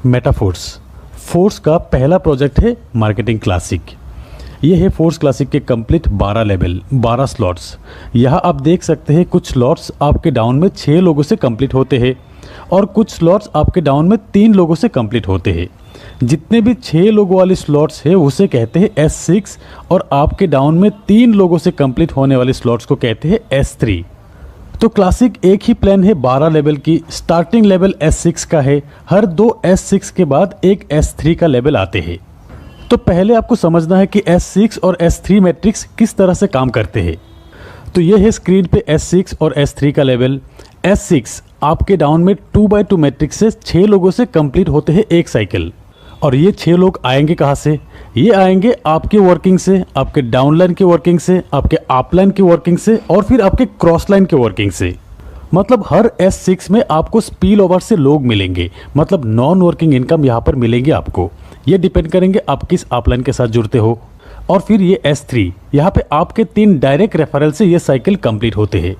Metaphors force का पहला project है मार्केटिंग क्लासिक। ये है फोर्स क्लासिक के कंप्लीट 12 लेवल 12 स्लॉट्स। यहाँ आप देख सकते हैं कुछ स्लॉट्स आपके डाउन में 6 लोगों से कंप्लीट होते हैं और कुछ स्लॉट्स आपके डाउन में 3 लोगों से कंप्लीट होते हैं। जितने भी 6 लोगों वाले स्लॉट्स है उसे कहते हैं S6 और आपके डाउन में 3 लोगों से कंप्लीट होने वाले स्लॉट्स को कहते हैं S3। तो क्लासिक एक ही प्लान है 12 लेवल की। स्टार्टिंग लेवल S6 का है, हर 2 S6 के बाद एक S3 का लेवल आते हैं। तो पहले आपको समझना है कि S6 और S3 मैट्रिक्स किस तरह से काम करते हैं। तो ये है स्क्रीन पे S6 और S3 का लेवल। S6 आपके डाउन में 2x2 मैट्रिक्स से 6 लोगों से कंप्लीट होते हैं एक साइकिल। और ये 6 लोग आएंगे कहाँ से? ये आएंगे आपके वर्किंग से, आपके डाउनलाइन के वर्किंग से, आपके अपलाइन के वर्किंग से और फिर आपके क्रॉस लाइन के वर्किंग से। मतलब हर S6 में आपको स्पिल ओवर से लोग मिलेंगे, मतलब नॉन वर्किंग इनकम यहाँ पर मिलेंगे आपको। ये डिपेंड करेंगे आप किस अपलाइन के साथ जुड़ते हो। और फिर ये S3 यहाँ पे आपके 3 डायरेक्ट रेफरल से ये साइकिल कंप्लीट होते हैं।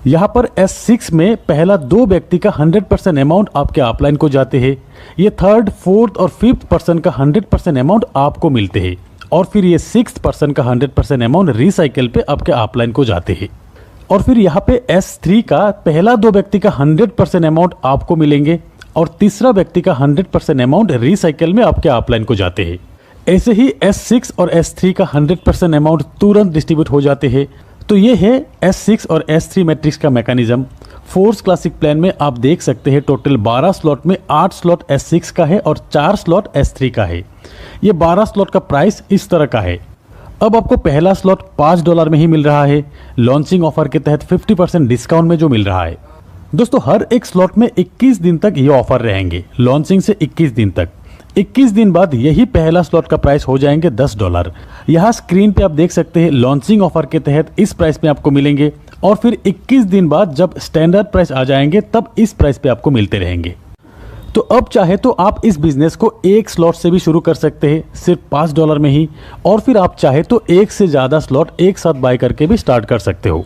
यहाँ पर S6 में पहला 2 व्यक्ति का 100% अमाउंट आपके अपलाइन को जाते हैं। ये 3rd, 4th और 5th पर्सन का 100% अमाउंट आपको मिलते हैं और फिर ये 6th पर्सन का 100% अमाउंट रिसाइकिल पे आपके अपलाइन को जाते हैं। और फिर यहाँ पे S3 का पहला 2 व्यक्ति का 100% अमाउंट आपको मिलेंगे और तीसरा व्यक्ति का 100% अमाउंट रिसाइकिल में आपके अपलाइन को जाते हैं। ऐसे ही S6 और S3 का 100% अमाउंट तुरंत डिस्ट्रीब्यूट हो जाते हैं। तो ये है S6 और S3 मैट्रिक्स का मैकेनिज्म। फोर्स क्लासिक प्लान में आप देख सकते हैं टोटल 12 स्लॉट में 8 स्लॉट S6 का है और 4 स्लॉट S3 का है। ये 12 स्लॉट का प्राइस इस तरह का है। अब आपको पहला स्लॉट $5 में ही मिल रहा है, लॉन्चिंग ऑफर के तहत 50% डिस्काउंट में जो मिल रहा है। दोस्तों हर एक स्लॉट में 21 दिन तक ये ऑफर रहेंगे, लॉन्चिंग से 21 दिन तक। 21 दिन बाद यही पहला स्लॉट का प्राइस हो जाएंगे $10। यहाँ स्क्रीन पे आप देख सकते हैं लॉन्चिंग ऑफर के तहत इस प्राइस में आपको मिलेंगे और फिर 21 दिन बाद जब स्टैंडर्ड प्राइस आ जाएंगे तब इस प्राइस पे आपको मिलते रहेंगे। तो अब चाहे तो आप इस बिजनेस को एक स्लॉट से भी शुरू कर सकते हैं सिर्फ $5 में ही, और फिर आप चाहे तो एक से ज़्यादा स्लॉट एक साथ बाय करके भी स्टार्ट कर सकते हो।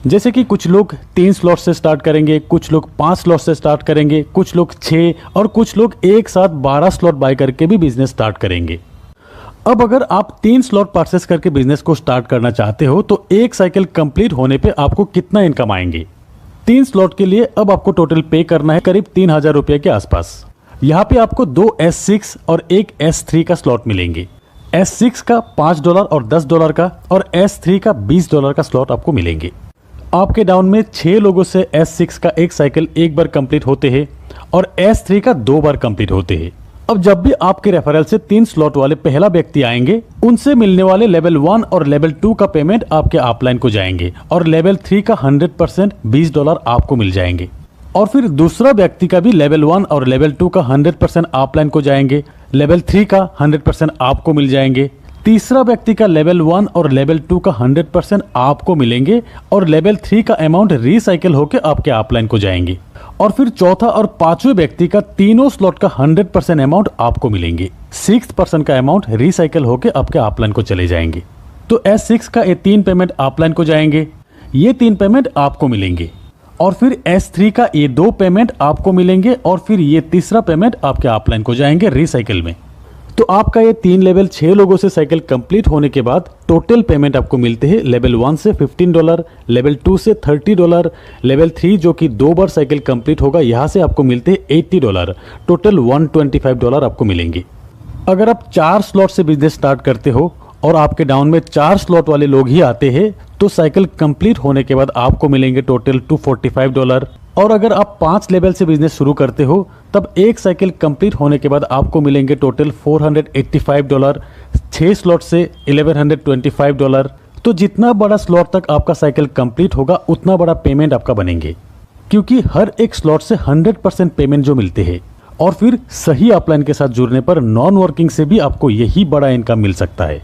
जैसे कि कुछ लोग 3 स्लॉट से स्टार्ट करेंगे, कुछ लोग 5 स्लॉट से स्टार्ट करेंगे, कुछ लोग 6 और कुछ लोग एक साथ 12 स्लॉट बाय करके भी बिजनेस स्टार्ट करेंगे। अब अगर आप 3 स्लॉट परचेस करके बिजनेस को स्टार्ट करना चाहते हो तो एक साइकिल कंप्लीट होने पे आपको कितना इनकम आएंगे? 3 स्लॉट के लिए अब आपको टोटल पे करना है करीब 3000 रुपये के आसपास। यहाँ पे आपको 2 S6 और एक S3 का स्लॉट मिलेंगे। S6 का $5 और $10 का और S3 का $20 का स्लॉट आपको मिलेंगे। आपके डाउन में 6 लोगों से S6 का एक साइकिल एक बार कंप्लीट होते हैं और S3 का 2 बार कंप्लीट होते हैं। अब जब भी आपके रेफरल से 3 स्लॉट वाले पहला व्यक्ति आएंगे उनसे मिलने वाले लेवल 1 और लेवल 2 का पेमेंट आपके अपलाइन को जाएंगे और लेवल 3 का 100% $20 आपको मिल जाएंगे। और फिर दूसरा व्यक्ति का भी लेवल 1 और लेवल 2 का 100% अपलाइन को जाएंगे, लेवल 3 का 100% आपको मिल जाएंगे। तीसरा व्यक्ति का लेवल 1 और लेवल 2 का 100% आपको मिलेंगे और लेवल 3 का अमाउंट रिसाइकिल होकर आपके अपलाइन को जाएंगे। और फिर चौथा और पांचवें व्यक्ति का तीनों स्लॉट का 100% अमाउंट आपको मिलेंगे। 6th पर्सन का अमाउंट रिसाइकिल होकर आपके अपलाइन को चले जाएंगे। तो S6 का ये 3 पेमेंट अपलाइन को जाएंगे, ये 3 पेमेंट आपको मिलेंगे और फिर S3 का ये 2 पेमेंट आपको मिलेंगे और फिर ये तीसरा पेमेंट आपके अपलाइन को जाएंगे रिसाइकिल में। तो आपका ये 3 लेवल 6 लोगों से साइकिल कंप्लीट होने के बाद टोटल पेमेंट आपको मिलते हैं लेवल 1 से $15, लेवल 2 से $30, लेवल 3 जो कि 2 बार साइकिल कंप्लीट होगा यहाँ से आपको मिलते हैं $80। टोटल $125 आपको मिलेंगे। अगर आप 4 स्लॉट से बिजनेस स्टार्ट करते हो और आपके डाउन में 4 स्लॉट वाले लोग ही आते हैं तो साइकिल कंप्लीट होने के बाद आपको मिलेंगे टोटल $245। और अगर आप 5 लेवल से बिजनेस शुरू करते हो तब एक साइकिल कंप्लीट होने के बाद आपको मिलेंगे टोटल $485। 6 स्लॉट से $1125। तो जितना बड़ा स्लॉट तक आपका साइकिल कंप्लीट होगा उतना बड़ा पेमेंट आपका बनेंगे, क्योंकि हर एक स्लॉट से 100% पेमेंट जो मिलते हैं। और फिर सही अपलाइन के साथ जुड़ने पर नॉन वर्किंग से भी आपको यही बड़ा इनकम मिल सकता है।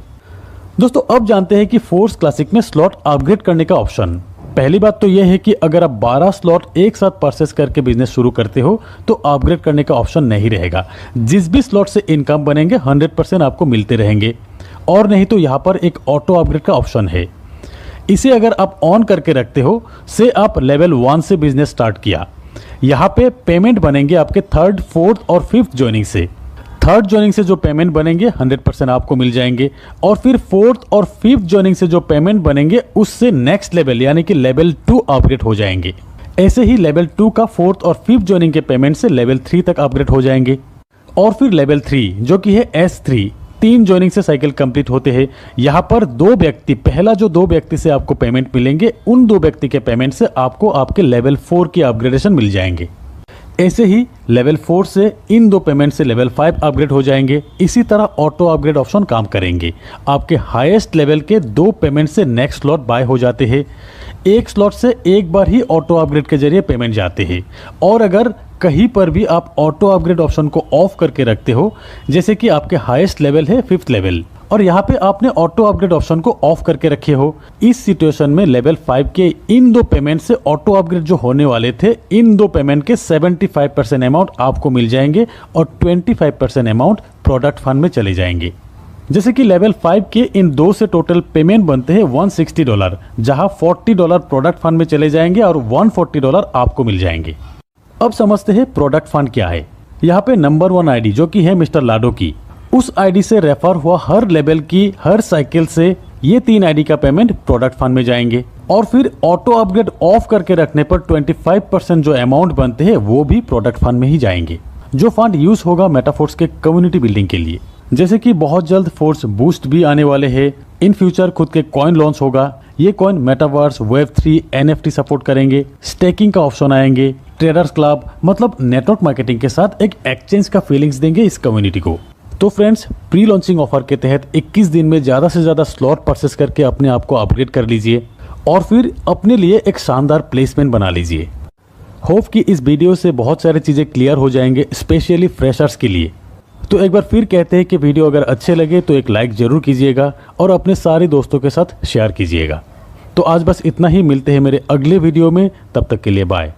दोस्तों अब जानते हैं कि फोर्स क्लासिक में स्लॉट अपग्रेड करने का ऑप्शन। पहली बात तो यह है कि अगर आप 12 स्लॉट एक साथ परचेस करके बिजनेस शुरू करते हो तो अपग्रेड करने का ऑप्शन नहीं रहेगा। जिस भी स्लॉट से इनकम बनेंगे 100% आपको मिलते रहेंगे। और नहीं तो यहाँ पर एक ऑटो अपग्रेड का ऑप्शन है, इसे अगर आप ऑन करके रखते हो, से आप लेवल 1 से बिजनेस स्टार्ट किया यहाँ पे पेमेंट बनेंगे आपके थर्ड, फोर्थ और फिफ्थ ज्वाइनिंग से। थर्ड ज्वाइनिंग से जो पेमेंट बनेंगे 100% आपको मिल जाएंगे, और फिर फोर्थ और फिफ्थ ज्वाइनिंग से जो पेमेंट बनेंगे उससे नेक्स्ट लेवल यानी कि लेवल 2 अपग्रेड हो जाएंगे। ऐसे ही लेवल 2 का फोर्थ और फिफ्थ ज्वाइनिंग के पेमेंट से लेवल 3 तक अपग्रेड हो जाएंगे। और फिर लेवल 3 जो कि है S3, 3 ज्वाइनिंग से साइकिल कंप्लीट होते हैं। यहाँ पर 2 व्यक्ति, पहला जो 2 व्यक्ति से आपको पेमेंट मिलेंगे, उन 2 व्यक्ति के पेमेंट से आपको आपके लेवल 4 की अपग्रेडेशन मिल जाएंगे। ऐसे ही लेवल 4 से इन 2 पेमेंट से लेवल 5 अपग्रेड हो जाएंगे। इसी तरह ऑटो अपग्रेड ऑप्शन काम करेंगे। आपके हाईएस्ट लेवल के 2 पेमेंट से नेक्स्ट स्लॉट बाय हो जाते हैं। एक स्लॉट से एक बार ही ऑटो अपग्रेड के जरिए पेमेंट जाते हैं। और अगर कहीं पर भी आप ऑटो अपग्रेड ऑप्शन को ऑफ करके रखते हो, जैसे कि आपके हाईएस्ट लेवल है 5th लेवल, और यहाँ पे आपने ऑटो अपग्रेड ऑप्शन को ऑफ करके रखे हो, इस सिचुएशन में लेवल 5 के इन 2 पेमेंट से ऑटो अपग्रेड जो होने वाले थे, इन 2 पेमेंट के 75% अमाउंट आपको मिल जाएंगे और 25% अमाउंट प्रोडक्ट फंड में चले जाएंगे। जैसे कि लेवल 5 के इन 2 से टोटल पेमेंट बनते हैं $160, जहां $40 प्रोडक्ट फंड में चले जाएंगे और $140 आपको मिल जाएंगे। अब समझते हैं प्रोडक्ट फंड क्या है। यहाँ पे नंबर 1 आईडी जो कि है मिस्टर लाडो की, उस आईडी से रेफर हुआ हर लेवल की हर साइकिल से ये 3 आईडी का पेमेंट प्रोडक्ट फंड में जाएंगे। और फिर ऑटो अपग्रेड ऑफ करके रखने पर 25% जो अमाउंट बनते हैं वो भी प्रोडक्ट फंड में ही जाएंगे, जो फंड यूज होगा मेटाफोर्स के कम्युनिटी बिल्डिंग के लिए। जैसे कि बहुत जल्द फोर्स बूस्ट भी आने वाले हैं, इन फ्यूचर खुद के कॉइन लॉन्च होगा। ये coin metaverse, Web3, NFT support करेंगे, स्टेकिंग का ऑप्शन आएंगे, ट्रेडर्स क्लब, मतलब नेटवर्क मार्केटिंग के साथ एक एक्सचेंज का फीलिंग्स देंगे इस कम्युनिटी को। तो फ्रेंड्स, प्री लॉन्चिंग ऑफर के तहत 21 दिन में ज़्यादा से ज़्यादा स्लॉट परचेस करके अपने आप को अपग्रेड कर लीजिए और फिर अपने लिए एक शानदार प्लेसमेंट बना लीजिए। होप कि इस वीडियो से बहुत सारी चीज़ें क्लियर हो जाएंगे, स्पेशली फ्रेशर्स के लिए। तो एक बार फिर कहते हैं कि वीडियो अगर अच्छे लगे तो एक लाइक ज़रूर कीजिएगा और अपने सारे दोस्तों के साथ शेयर कीजिएगा। तो आज बस इतना ही, मिलते हैं मेरे अगले वीडियो में, तब तक के लिए बाय।